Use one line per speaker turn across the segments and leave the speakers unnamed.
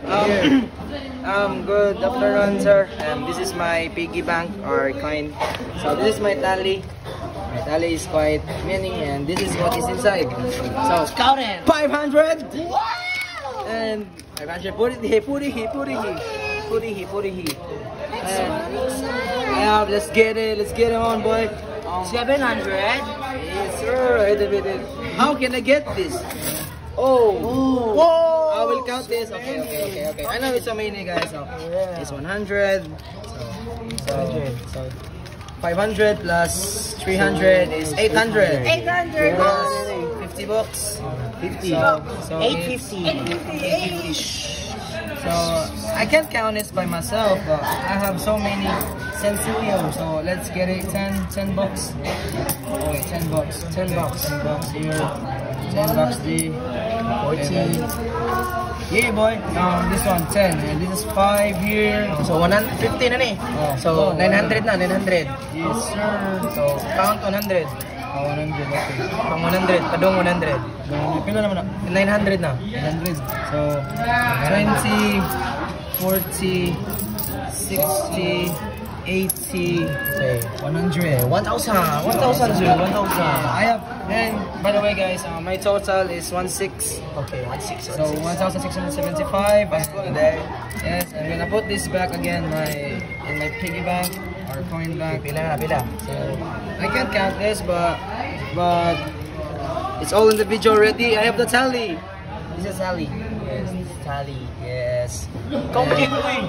Good afternoon, sir. This is my piggy bank or coin. So this is my tally. My tally is quite many, and this is what is inside. So 500. Wow! And 500. Put it here. And I have. Let's get it. Let's get it on, boy.
700.
Yes, sir. How can I get this? Oh.
Whoa!
I will count this. Okay. I know it's so many, guys. So it's 100. So 500 plus 300 is 800.
800
plus 50 bucks. 50. So
850.
So I can't count this by myself, but I have so many Sensilio. So let's get it 10 bucks. Okay, 10 bucks. 10 bucks. 10 bucks here. 10 bucks there. 14. Yeah, boy. This one 10, and this is 5 here.
So 150 na ni. So 900 na, 900.
Yes, sir.
So count 100.
100, okay.
Pang 100, padong 100.
Pila naman na?
900 na.
100. So 20, 40, 60, 80,
Okay.
100.
1,000 sir, 1,000.
I have, and by the way, guys, my total is 16.
Okay, 16.
So 1,675. I put it there. Yes, I'm gonna put this back again in my piggy bank or coin bank.
Pila.
So I can't count this, but it's all in the video already. I have the tally. This is tally. Yes, this is tally. Yes.
Count it, uy.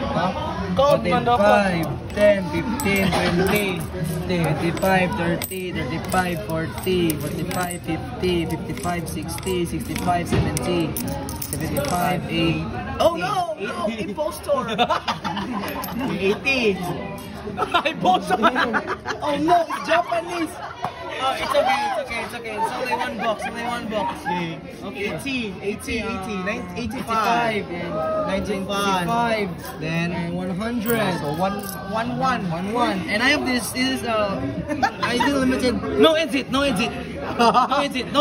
Count man dapat.
5, 10, 15, 20, 25, 30, 35, 40, 45, 50, 55, 60, 65, 70, 75, 80.
Oh no! Impostor! 80. Impostor!
Oh no, it's Japanese! Oh, it's okay. It's only one box. Okay.
80,
85, 95, then 100.
So 1.
And I have this is I still limited. No exit. No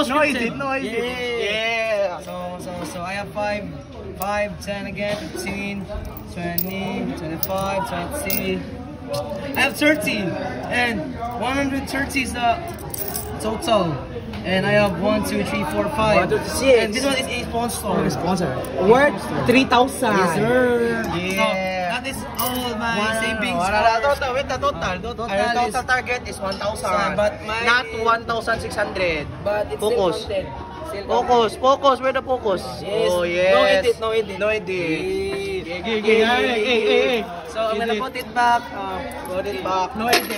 scripted.
Yeah.
So I have 5, 10 again, 15, 20, 25, 30. I have 30, and 130 is the total. And I have 1, 2, 3, 4, 5. And this one is a sponsor.
Worth 3,000.
Yes, sir.
Yeah.
So that is all my savings.
Total target is 1,000.
But
not 1,600.
But it's
Focus.
still counted.
Focus. Where the focus?
Yes.
Oh yes.
No edit.
Hey.
So I'm gonna put it back.
No edit.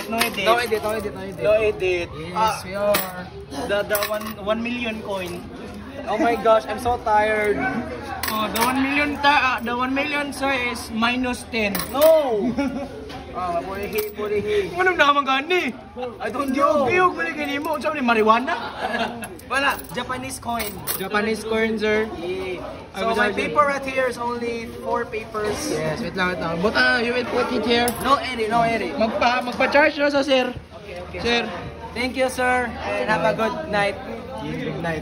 No edit.
Ah,
Yes, we are.
the 1 million coin.
Oh my gosh, I'm so tired.
The 1 million sir is minus 10.
No. Put it here.
Ano naman gani?
I don't know.
Yung gani mo sa ni marijuana.
Wala, Japanese coin.
Japanese coin sir.
Yeah. So my paper right here is only 4 papers.
Yes, wait lang. But you will put it here.
No edit.
Magpa-charge na sa sir.
Okay.
Sir.
Thank you, sir, and have a good night.
Good night.